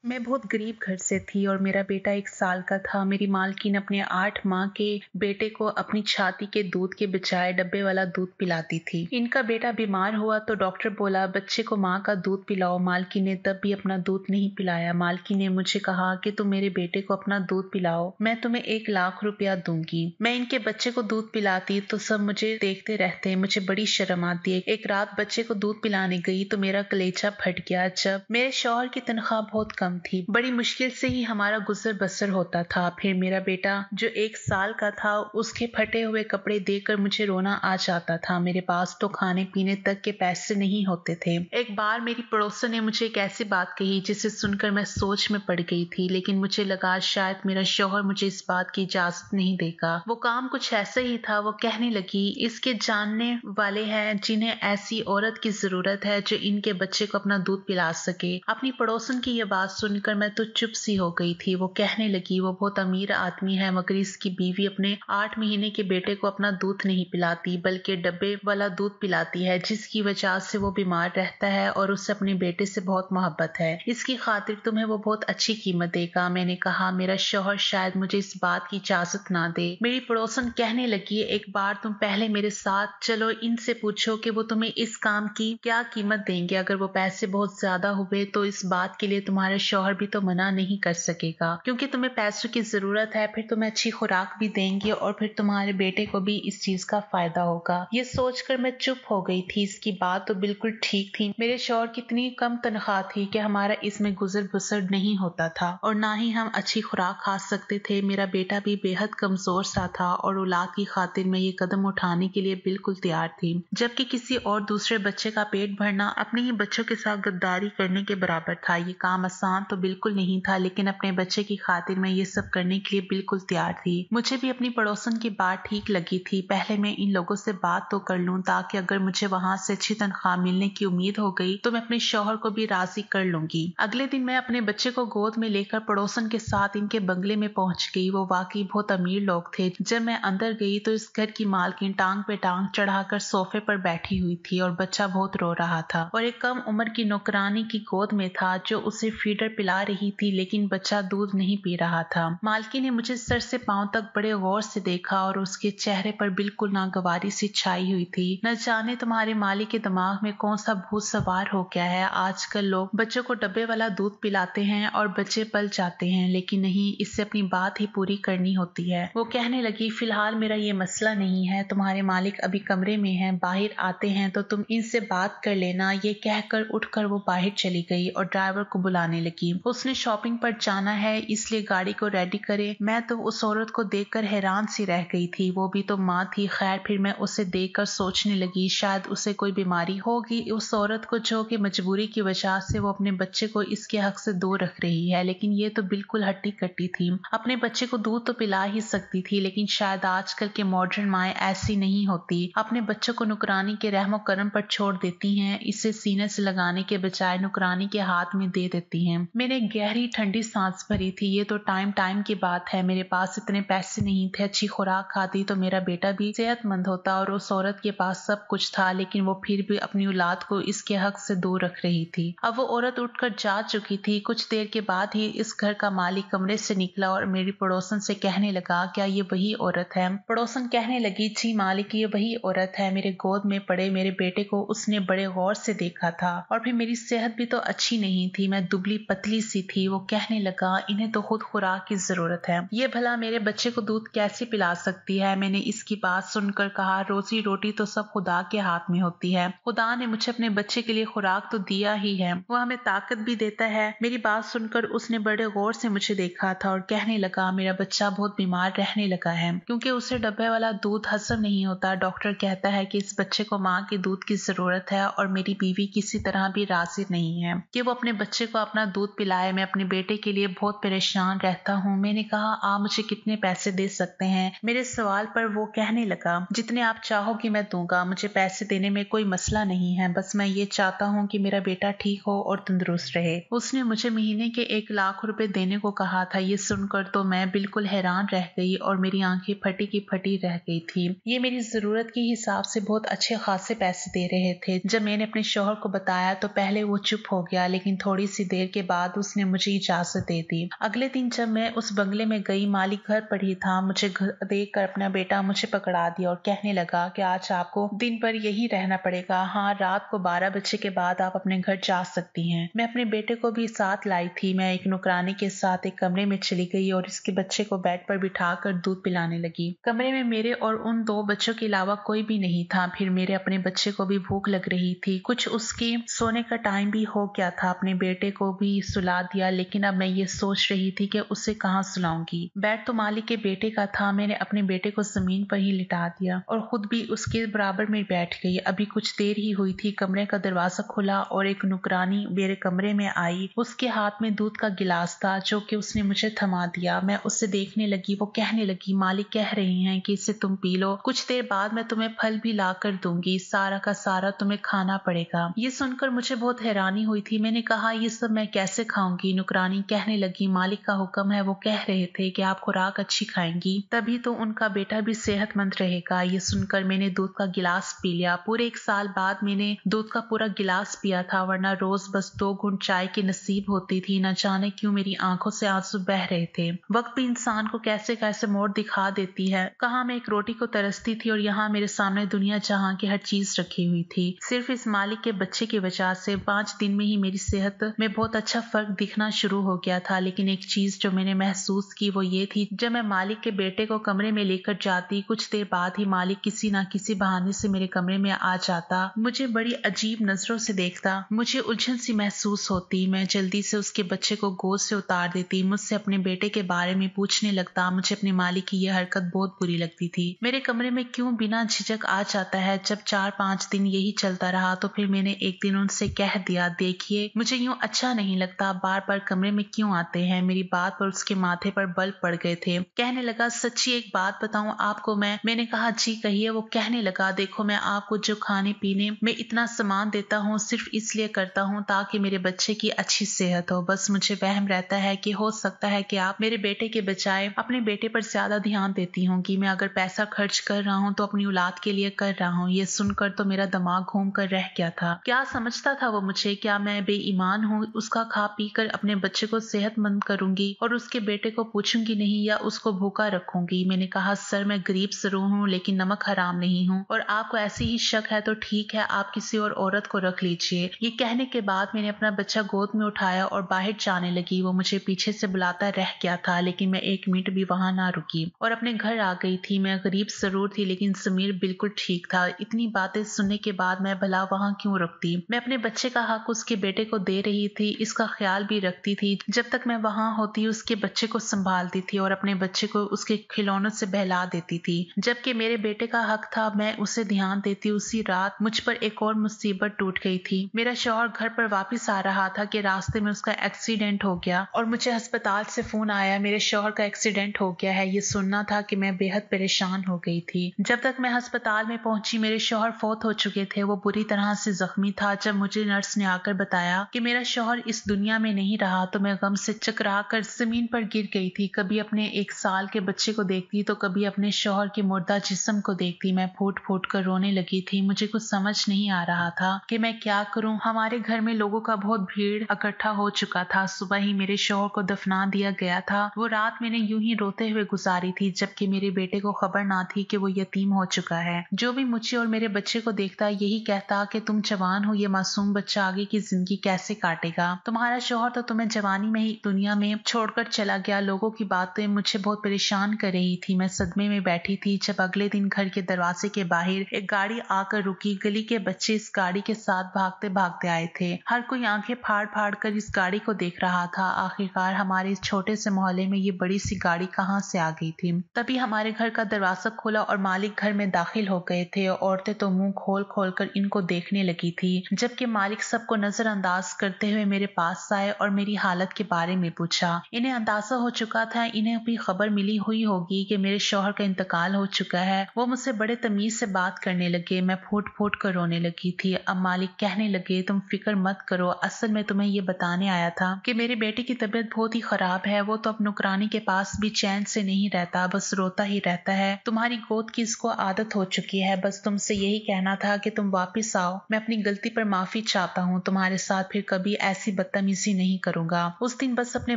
मैं बहुत गरीब घर से थी और मेरा बेटा 1 साल का था। मेरी मालकिन अपने 8 माह के बेटे को अपनी छाती के दूध के बजाय डब्बे वाला दूध पिलाती थी। इनका बेटा बीमार हुआ तो डॉक्टर बोला बच्चे को माँ का दूध पिलाओ। मालकिन ने तब भी अपना दूध नहीं पिलाया। मालकिन ने मुझे कहा कि तुम मेरे बेटे को अपना दूध पिलाओ, मैं तुम्हें 1 लाख रुपया दूंगी। मैं इनके बच्चे को दूध पिलाती तो सब मुझे देखते रहते। मुझे बड़ी शर्म आती है। एक रात बच्चे को दूध पिलाने गई तो मेरा कलेजा फट गया। जब मेरे शौहर की तनख्वाह बहुत कम थी, बड़ी मुश्किल से ही हमारा गुजर बसर होता था। फिर मेरा बेटा जो 1 साल का था, उसके फटे हुए कपड़े देखकर मुझे रोना आ जाता था। मेरे पास तो खाने पीने तक के पैसे नहीं होते थे। एक बार मेरी पड़ोसन ने मुझे एक ऐसी बात कही जिसे सुनकर मैं सोच में पड़ गई थी, लेकिन मुझे लगा शायद मेरा शौहर मुझे इस बात की इजाजत नहीं देगा। वो काम कुछ ऐसा ही था। वो कहने लगी, इसके जानने वाले हैं जिन्हें ऐसी औरत की जरूरत है जो इनके बच्चे को अपना दूध पिला सके। अपनी पड़ोसन की यह बात सुनकर मैं तो चुप सी हो गई थी। वो कहने लगी, वो बहुत अमीर आदमी है मगर इसकी बीवी अपने 8 महीने के बेटे को अपना दूध नहीं पिलाती बल्कि डब्बे वाला दूध पिलाती है, जिसकी वजह से वो बीमार रहता है और उसे अपने बेटे से बहुत मोहब्बत है। इसकी खातिर तुम्हें वो बहुत अच्छी कीमत देगा। मैंने कहा मेरा शौहर शायद मुझे इस बात की इजाजत ना दे। मेरी पड़ोसन कहने लगी, एक बार तुम पहले मेरे साथ चलो, इनसे पूछो कि वो तुम्हें इस काम की क्या कीमत देंगे। अगर वो पैसे बहुत ज्यादा हुए तो इस बात के लिए तुम्हारे शौहर भी तो मना नहीं कर सकेगा, क्योंकि तुम्हें पैसों की जरूरत है। फिर तुम्हें अच्छी खुराक भी देंगे और फिर तुम्हारे बेटे को भी इस चीज का फायदा होगा। ये सोचकर मैं चुप हो गई थी। इसकी बात तो बिल्कुल ठीक थी। मेरे शौहर की इतनी कम तनख्वाह थी कि हमारा इसमें गुजर बसर नहीं होता था और ना ही हम अच्छी खुराक खा सकते थे। मेरा बेटा भी बेहद कमजोर सा था और औलाद की खातिर मैं ये कदम उठाने के लिए बिल्कुल तैयार थी, जबकि किसी और दूसरे बच्चे का पेट भरना अपने ही बच्चों के साथ गद्दारी करने के बराबर था। ये काम आसान तो बिल्कुल नहीं था, लेकिन अपने बच्चे की खातिर मैं ये सब करने के लिए बिल्कुल तैयार थी। मुझे भी अपनी पड़ोसन की बात ठीक लगी थी। पहले मैं इन लोगों से बात तो कर लूं, ताकि अगर मुझे वहां से अच्छी तनख्वाह मिलने की उम्मीद हो गई तो मैं अपने शौहर को भी राजी कर लूंगी। अगले दिन मैं अपने बच्चे को गोद में लेकर पड़ोसन के साथ इनके बंगले में पहुंच गई। वो वाकई बहुत अमीर लोग थे। जब मैं अंदर गई तो इस घर की मालकिन टांग पे टांग चढ़ाकर सोफे पर बैठी हुई थी और बच्चा बहुत रो रहा था और एक कम उम्र की नौकरानी की गोद में था जो उसे फीडर पिला रही थी, लेकिन बच्चा दूध नहीं पी रहा था। मालकिन ने मुझे सर से पांव तक बड़े गौर से देखा और उसके चेहरे पर बिल्कुल नागवारी सी छाई हुई थी। न जाने तुम्हारे मालिक के दिमाग में कौन सा भूत सवार हो गया है। आजकल लोग बच्चों को डब्बे वाला दूध पिलाते हैं और बच्चे पल जाते हैं, लेकिन नहीं, इससे अपनी बात ही पूरी करनी होती है। वो कहने लगी, फिलहाल मेरा ये मसला नहीं है। तुम्हारे मालिक अभी कमरे में हैं, बाहर आते हैं तो तुम इनसे बात कर लेना। ये कहकर उठकर वो बाहर चली गई और ड्राइवर को बुलाने लगी। उसने शॉपिंग पर जाना है इसलिए गाड़ी को रेडी करे। मैं तो उस औरत को देखकर हैरान सी रह गई थी। वो भी तो माँ थी। खैर, फिर मैं उसे देखकर सोचने लगी शायद उसे कोई बीमारी होगी उस औरत को, जो कि मजबूरी की वजह से वो अपने बच्चे को इसके हक से दूर रख रही है। लेकिन ये तो बिल्कुल हट्टी कट्टी थी। अपने बच्चे को दूध तो पिला ही सकती थी, लेकिन शायद आजकल के मॉडर्न माएँ ऐसी नहीं होती। अपने बच्चों को नुकरानी के रहमो करम पर छोड़ देती हैं। इसे सीने से लगाने के बजाय नुकरानी के हाथ में दे देती हैं। मैंने गहरी ठंडी सांस भरी थी। ये तो टाइम की बात है। मेरे पास इतने पैसे नहीं थे। अच्छी खुराक खाती तो मेरा बेटा भी सेहतमंद होता और उस औरत के पास सब कुछ था, लेकिन वो फिर भी अपनी औलाद को इसके हक से दूर रख रही थी। अब वो औरत उठकर जा चुकी थी। कुछ देर के बाद ही इस घर का मालिक कमरे से निकला और मेरी पड़ोसन से कहने लगा, क्या ये वही औरत है? पड़ोसन कहने लगी, जी मालिक, ये वही औरत है। मेरे गोद में पड़े मेरे बेटे को उसने बड़े गौर से देखा था और फिर मेरी सेहत भी तो अच्छी नहीं थी। मैं दुबली पतली सी थी। वो कहने लगा, इन्हें तो खुद खुराक की जरूरत है। ये भला मेरे बच्चे को दूध कैसे पिला सकती है? मैंने इसकी बात सुनकर कहा, रोजी रोटी तो सब खुदा के हाथ में होती है। खुदा ने मुझे अपने बच्चे के लिए खुराक तो दिया ही है, वो हमें ताकत भी देता है। मेरी बात सुनकर उसने बड़े गौर से मुझे देखा था और कहने लगा, मेरा बच्चा बहुत बीमार रहने लगा है क्योंकि उसे डब्बे वाला दूध हजम नहीं होता। डॉक्टर कहता है कि इस बच्चे को माँ के दूध की जरूरत है और मेरी बीवी किसी तरह भी राजी नहीं है कि वो अपने बच्चे को अपना दूध पिलाए। मैं अपने बेटे के लिए बहुत परेशान रहता हूँ। मैंने कहा, आप मुझे कितने पैसे दे सकते हैं? मेरे सवाल पर वो कहने लगा, जितने आप चाहोगी मैं दूंगा। मुझे पैसे देने में कोई मसला नहीं है, बस मैं ये चाहता हूँ कि मेरा बेटा ठीक हो और तंदुरुस्त रहे। उसने मुझे महीने के 1 लाख रुपए देने को कहा था। ये सुनकर तो मैं बिल्कुल हैरान रह गई और मेरी आंखें फटी की फटी रह गई थी। ये मेरी जरूरत के हिसाब से बहुत अच्छे खासे पैसे दे रहे थे। जब मैंने अपने शौहर को बताया तो पहले वो चुप हो गया, लेकिन थोड़ी सी देर के बाद उसने मुझे इजाजत दे दी। अगले दिन जब मैं उस बंगले में गई, मालिक घर पर ही था। मुझे देख कर अपना बेटा मुझे पकड़ा दिया और कहने लगा कि आज आपको दिन भर यही रहना पड़ेगा। हाँ, रात को 12 बजे के बाद आप अपने घर जा सकती हैं। मैं अपने बेटे को भी साथ लाई थी। मैं एक नौकरानी के साथ एक कमरे में चली गई और इसके बच्चे को बेड पर बिठाकर दूध पिलाने लगी। कमरे में मेरे और उन 2 बच्चों के अलावा कोई भी नहीं था। फिर मेरे अपने बच्चे को भी भूख लग रही थी। कुछ उसके सोने का टाइम भी हो गया था। अपने बेटे को भी सुला दिया, लेकिन अब मैं ये सोच रही थी कि उसे कहाँ सुलाऊंगी। बेड तो मालिक के बेटे का था। मैंने अपने बेटे को जमीन पर ही लिटा दिया और खुद भी उसके बराबर में बैठ गई। अभी कुछ देर ही हुई थी, कमरे का दरवाजा खुला और एक नौकरानी मेरे कमरे में आई। उसके हाथ में दूध का गिलास था जो कि उसने मुझे थमा दिया। मैं उससे देखने लगी। वो कहने लगी, मालिक कह रहे हैं कि इसे तुम पी लो, कुछ देर बाद मैं तुम्हें फल भी ला कर दूंगी, सारा का सारा तुम्हें खाना पड़ेगा। ये सुनकर मुझे बहुत हैरानी हुई थी। मैंने कहा, ये सब मैं कैसे खाऊंगी? नौकरानी कहने लगी, मालिक का हुक्म है, वो कह रहे थे कि आप खुराक अच्छी खाएंगी तभी तो उनका बेटा भी सेहतमंद रहेगा। ये सुनकर मैंने दूध का गिलास पी लिया। पूरे 1 साल बाद मैंने दूध का पूरा गिलास पिया था, वरना रोज बस 2 घूंट चाय की नसीब होती थी। न जाने क्यों मेरी आंखों से आंसू बह रहे थे। वक्त भी इंसान को कैसे कैसे मोड़ दिखा देती है। कहाँ मैं एक रोटी को तरसती थी और यहाँ मेरे सामने दुनिया जहां की हर चीज रखी हुई थी। सिर्फ इस मालिक के बच्चे की वजह से 5 दिन में ही मेरी सेहत में बहुत अच्छा फर्क दिखना शुरू हो गया था। लेकिन एक चीज जो मैंने महसूस की वो ये थी, जब मैं मालिक के बेटे को कमरे में लेकर जाती, कुछ देर बाद ही मालिक किसी ना किसी बहाने से मेरे कमरे में आ जाता, मुझे बड़ी अजीब नजरों से देखता। मुझे उलझन सी महसूस होती। मैं जल्दी से उसके बच्चे को गोद से उतार देती, मुझसे अपने बेटे के बारे में पूछने लगता। मुझे अपने मालिक की यह हरकत बहुत बुरी लगती थी। मेरे कमरे में क्यों बिना झिझक आ जाता है? जब 4-5 दिन यही चलता रहा तो फिर मैंने एक दिन उनसे कह दिया, देखिए मुझे यूं अच्छा नहीं लगता, बार बार कमरे में क्यों आते हैं? मेरी बात पर उसके माथे पर बल पड़ गए थे। कहने लगा, सच्ची एक बात बताऊं आपको मैंने कहा, जी कहिए। वो कहने लगा, देखो मैं आपको जो खाने पीने में इतना सामान देता हूँ सिर्फ इसलिए करता हूँ ताकि मेरे बच्चे की अच्छी सेहत हो। बस मुझे वहम रहता है कि हो सकता है कि आप मेरे बेटे के बजाय अपने बेटे पर ज्यादा ध्यान देती हूँ कि मैं अगर पैसा खर्च कर रहा हूँ तो अपनी औलाद के लिए कर रहा हूँ। ये सुनकर तो मेरा दिमाग घूम कर रह गया था। क्या समझता था वो मुझे? क्या मैं बेईमान हूँ? उसका खा पी कर अपने बच्चे को सेहतमंद करूंगी और उसके बेटे को पूछूंगी नहीं या उसको भूखा रखूंगी? मैंने कहा, सर मैं गरीब जरूर हूँ लेकिन नमक हराम नहीं हूँ, और आपको ऐसी ही शक है तो ठीक है, आप किसी और औरत को रख लीजिए। ये कहने के बाद मैंने अपना बच्चा गोद में उठाया और बाहर जाने लगी। वो मुझे पीछे से बुलाता रह गया था लेकिन मैं 1 मिनट भी वहां ना रुकी और अपने घर आ गई थी। मैं गरीब जरूर थी लेकिन समीर बिल्कुल ठीक था। इतनी बातें सुनने के बाद मैं भला वहां क्यों रुकती? मैं अपने बच्चे का हक उसके बेटे को दे रही थी, इसका ख्याल भी रखती थी। जब तक मैं वहां होती उसके बच्चे को संभालती थी और अपने बच्चे को उसके खिलौनों से बहला देती थी। जबकि मेरे बेटे का हक था मैं उसे ध्यान देती। उसी रात मुझ पर एक और मुसीबत टूट गई थी। मेरा शौहर घर पर वापस आ रहा था कि रास्ते में उसका एक्सीडेंट हो गया और मुझे अस्पताल से फोन आया, मेरे शौहर का एक्सीडेंट हो गया है। ये सुनना था कि मैं बेहद परेशान हो गई थी। जब तक मैं अस्पताल में पहुंची मेरे शौहर फौत हो चुके थे। वो बुरी तरह से जख्मी था। जब मुझे नर्स ने आकर बताया कि मेरा शौहर इस दुनिया में नहीं रहा तो मैं गम से चकरा कर जमीन पर गिर गई थी। कभी अपने 1 साल के बच्चे को देखती तो कभी अपने शौहर के मुर्दा जिस्म को देखती। मैं फूट फूट कर रोने लगी थी। मुझे कुछ समझ नहीं आ रहा था कि मैं क्या करूं। हमारे घर में लोगों का बहुत भीड़ इकट्ठा हो चुका था। सुबह ही मेरे शौहर को दफना दिया गया था। वो रात मैंने यूं ही रोते हुए गुजारी थी जबकि मेरे बेटे को खबर ना थी कि वो यतीम हो चुका है। जो भी मुझे और मेरे बच्चे को देखता यही कहता कि तुम जवान हो, ये मासूम बच्चा आगे की जिंदगी कैसे काटेगा? तुम्हारा शौहर तो तुम्हें जवानी में ही दुनिया में छोड़कर चला गया। लोगों की बातें मुझे बहुत परेशान कर रही थी। मैं सदमे में बैठी थी जब अगले दिन घर के दरवाजे के बाहर एक गाड़ी आकर रुकी। गली के बच्चे इस गाड़ी के साथ भागते भागते आए थे। हर कोई आंखें फाड़ फाड़ कर इस गाड़ी को देख रहा था। आखिरकार हमारे इस छोटे से मोहल्ले में ये बड़ी सी गाड़ी कहाँ से आ गई थी? तभी हमारे घर का दरवाजा खुला और मालिक घर में दाखिल हो गए थे। औरतें तो मुंह खोल खोल कर इनको देखने लगी थी जबकि मालिक सबको नजरअंदाज करते हुए मेरे पास आए और मेरी हालत के बारे में पूछा। इन्हें अंदाजा हो चुका था, इन्हें भी खबर मिली हुई होगी कि मेरे शौहर का इंतकाल हो चुका है। वो मुझसे बड़े तमीज से बात करने लगे। मैं फूट फूट कर रोने लगी थी। अब मालिक कहने लगे, तुम फिक्र मत करो, असल में तुम्हें ये बताने आया था कि मेरे बेटे की तबीयत बहुत ही खराब है। वो तो अब नौकरानी के पास भी चैन से नहीं रहता, बस रोता ही रहता है। तुम्हारी गोद की इसको आदत हो चुकी है। बस तुमसे यही कहना था कि तुम वापिस आओ। मैं अपनी गलती पर माफी चाहता हूँ। तुम्हारे साथ फिर कभी ऐसी बदतमीजी बदतमीजी नहीं करूंगा। उस दिन बस अपने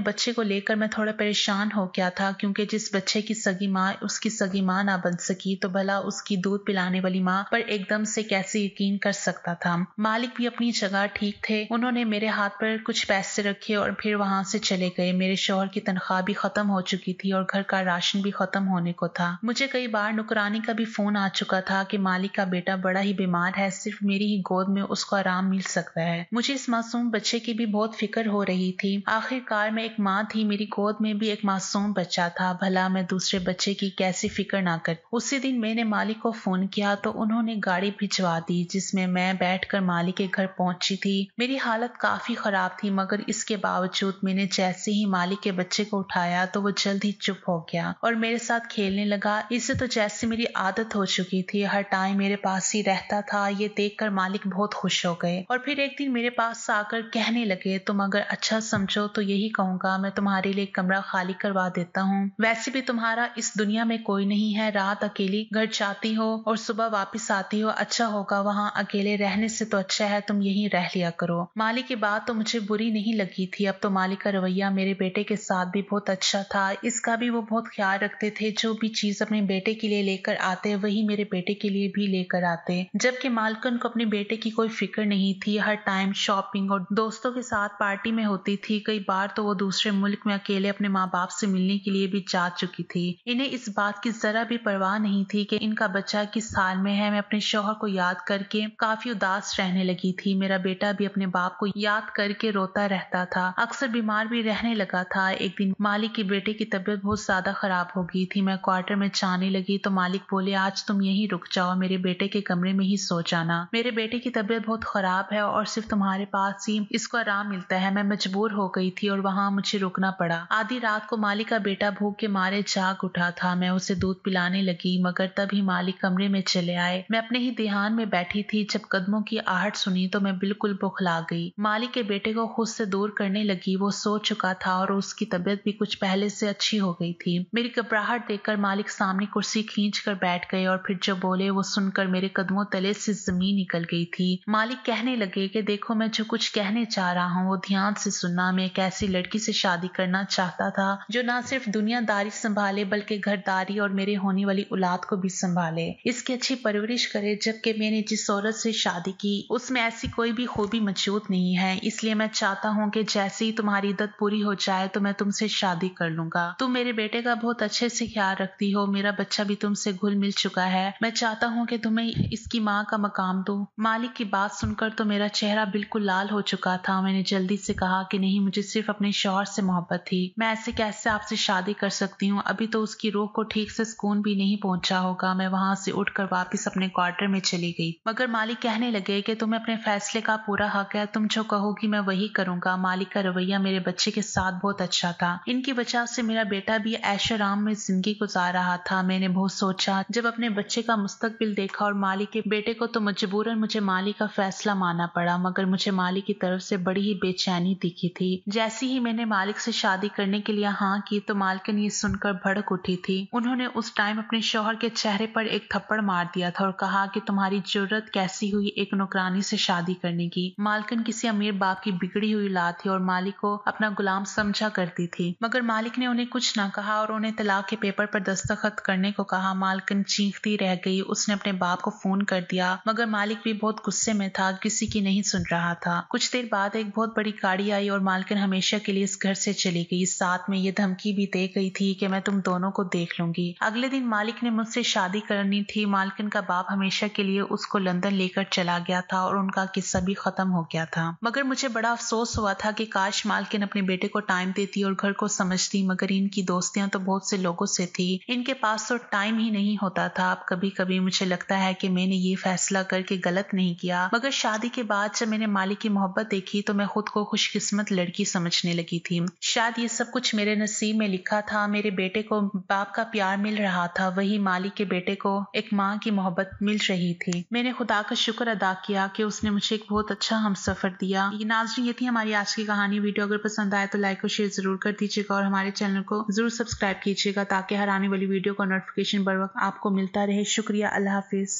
बच्चे को लेकर मैं थोड़ा परेशान हो गया था, क्योंकि जिस बच्चे की सगी माँ उसकी सगी माँ ना बन सकी तो भला उसकी दूध पिलाने वाली माँ पर एकदम से कैसे यकीन कर सकता था। मालिक भी अपनी जगह ठीक थे। उन्होंने मेरे हाथ पर कुछ पैसे रखे और फिर वहां से चले गए। मेरे शौहर की तनख्वाह भी खत्म हो चुकी थी और घर का राशन भी खत्म होने को था। मुझे कई बार नुकरानी का भी फोन आ चुका था कि मालिक का बेटा बड़ा ही बीमार है, सिर्फ मेरी ही गोद में उसको आराम मिल सकता है। मुझे इस मासूम बच्चे की भी बहुत फिक्र हो रही थी। आखिरकार मैं एक माँ थी, मेरी गोद में भी एक मासूम बच्चा था, भला मैं दूसरे बच्चे की कैसी फिक्र ना कर। उसी दिन मैंने मालिक को फोन किया तो उन्होंने गाड़ी भिजवा दी, जिसमें मैं बैठकर मालिक के घर पहुंची थी। मेरी हालत काफी खराब थी, मगर इसके बावजूद मैंने जैसे ही मालिक के बच्चे को उठाया तो वो जल्द ही चुप हो गया और मेरे साथ खेलने लगा। इससे तो जैसे मेरी आदत हो चुकी थी, हर टाइम मेरे पास ही रहता था। ये देखकर मालिक बहुत खुश हो गए और फिर एक दिन मेरे पास आकर कहने लगे, तुम अगर अच्छा समझो तो यही कहूंगा, मैं तुम्हारे लिए कमरा खाली करवा देता हूँ। वैसे भी तुम्हारा इस दुनिया में कोई नहीं है, रात अकेली घर जाती हो और सुबह वापस आती हो, अच्छा होगा वहाँ अकेले रहने से तो अच्छा है तुम यहीं रह लिया करो। मालिक की बात तो मुझे बुरी नहीं लगी थी। अब तो मालिक का रवैया मेरे बेटे के साथ भी बहुत अच्छा था। इसका भी वो बहुत ख्याल रखते थे। जो भी चीज अपने बेटे के लिए लेकर आते वही मेरे बेटे के लिए भी लेकर आते, जबकि मालकन को अपने बेटे की कोई फिक्र नहीं थी। हर टाइम शॉपिंग और दोस्तों के साथ पार्टी में होती थी। कई बार तो वो दूसरे मुल्क में अकेले अपने माँ बाप से मिलने के लिए भी जा चुकी थी। इन्हें इस बात की जरा भी परवाह नहीं थी कि इनका बच्चा किस हाल में है। मैं अपने शौहर को याद करके काफी उदास रहने लगी थी। मेरा बेटा भी अपने बाप को याद करके रोता रहता था, अक्सर बीमार भी रहने लगा था। एक दिन मालिक के बेटे की तबीयत बहुत ज्यादा खराब हो गई थी। मैं क्वार्टर में जाने लगी तो मालिक बोले, आज तुम यहीं रुक जाओ, मेरे बेटे के कमरे में ही सो जाना। मेरे बेटे की तबीयत बहुत खराब है और सिर्फ तुम्हारे पास ही इसको आराम मिलता है। मैं मजबूर हो गई थी और वहाँ मुझे रुकना पड़ा। आधी रात को मालिक का बेटा भूख के मारे जाग उठा था। मैं उसे दूध पिलाने लगी, मगर तभी मालिक कमरे में चले आए। मैं अपने ही ध्यान में बैठी थी। जब कदमों की आहट सुनी तो मैं बिल्कुल बौखला गई। मालिक के बेटे को खुद से दूर करने लगी। वो सो चुका था और उसकी तबीयत भी कुछ पहले से अच्छी हो गई थी। मेरी घबराहट देखकर मालिक सामने कुर्सी खींच कर बैठ गए और फिर जो बोले वो सुनकर मेरे कदमों तले से जमीन निकल गई थी। मालिक कहने लगे कि देखो, मैं जो कुछ कहने चाह रहा हूँ वो ध्यान से सुनना। मैं एक ऐसी लड़की से शादी करना चाहता था जो ना सिर्फ दुनियादारी संभाले बल्कि घरदारी और मेरे होने वाली औलाद को भी संभाले, इसकी अच्छी परवरिश करे। जबकि मैंने जिस औरत से शादी की उसमें ऐसी कोई भी खूबी मौजूद नहीं है। इसलिए मैं चाहता हूँ कि जैसे ही तुम्हारी इद्दत पूरी हो जाए तो मैं तुमसे शादी कर लूंगा। तुम मेरे बेटे का बहुत अच्छे से ख्याल रखती हो, मेरा बच्चा भी तुमसे घुल मिल चुका है। मैं चाहता हूँ कि तुम्हें इसकी माँ का मकाम दो। मालिक की बात सुनकर तो मेरा चेहरा बिल्कुल लाल हो चुका था। मैंने जल्दी से कहा कि नहीं, मुझे सिर्फ अपने शौहर से मोहब्बत थी। मैं ऐसे कैसे आपसे शादी कर सकती हूँ? अभी तो उसकी रूह को ठीक से सुकून भी नहीं पहुंचा होगा। मैं वहां से उठकर वापस अपने क्वार्टर में चली गई। मगर मालिक कहने लगे कि तुम्हें अपने फैसले का पूरा हक है, तुम जो कहोगी मैं वही करूंगा। मालिक का रवैया मेरे बच्चे के साथ बहुत अच्छा था। इनकी वजह से मेरा बेटा भी ऐशो आराम में जिंदगी गुजार रहा था। मैंने बहुत सोचा। जब अपने बच्चे का मुस्तकबिल देखा और मालिक के बेटे को, तो मजबूरन मुझे मालिक का फैसला मानना पड़ा। मगर मुझे मालिक की तरफ से बड़ी ही बेचैनी दिखी थी। जैसे ही मैंने मालिक से शादी करने के लिए हाँ की तो मालकिन ये सुनकर भड़क उठी थी। उन्होंने उस टाइम अपने शौहर के चेहरे पर एक थप्पड़ मार दिया था और कहा कि तुम्हारी जरूरत कैसी हुई एक नौकरानी से शादी करने की? मालकिन किसी अमीर बाप की बिगड़ी हुई औलाद थी और मालिक को अपना गुलाम समझा करती थी। मगर मालिक ने उन्हें कुछ ना कहा और उन्हें तलाक के पेपर पर दस्तखत करने को कहा। मालकिन चीखती रह गई। उसने अपने बाप को फोन कर दिया, मगर मालिक भी बहुत गुस्से में था, किसी की नहीं सुन रहा था। कुछ देर बाद एक बहुत बड़ी गाड़ी आई और मालकिन हमेशा के लिए इस घर से चली गई। साथ में ये धमकी भी दे गई थी कि मैं तुम दोनों को देख लूंगी। अगले दिन मालिक ने मुझसे शादी करनी थी। मालकिन का बाप हमेशा के लिए उसको लंदन लेकर चला गया था और उनका किस्सा भी खत्म हो गया था। मगर मुझे बड़ा अफसोस हुआ था कि काश मालकिन अपने बेटे को टाइम देती और घर को समझती। मगर इनकी दोस्तियां तो बहुत से लोगों से थी, इनके पास तो टाइम ही नहीं होता था। अब कभी कभी मुझे लगता है कि मैंने ये फैसला करके गलत नहीं किया। मगर शादी के बाद जब मैंने मालिक की मोहब्बत देखी तो मैं खुद को खुशकिस्मत लड़की समझने लगी थी। शायद ये सब कुछ मेरे नसीब में लिखा था। मेरे बेटे को बाप का प्यार मिल रहा था, वही मालिक के बेटे को एक माँ की मोहब्बत मिल रही थी। मैंने खुदा का शुक्र अदा किया कि उसने मुझे एक बहुत अच्छा हमसफर दिया। ये नाज़रीन, ये थी हमारी आज की कहानी। वीडियो अगर पसंद आए तो लाइक और शेयर जरूर कर दीजिएगा और हमारे चैनल को जरूर सब्सक्राइब कीजिएगा ताकि हर आने वाली वीडियो का नोटिफिकेशन बर वक्त आपको मिलता रहे। शुक्रिया। अल्लाह हाफिज।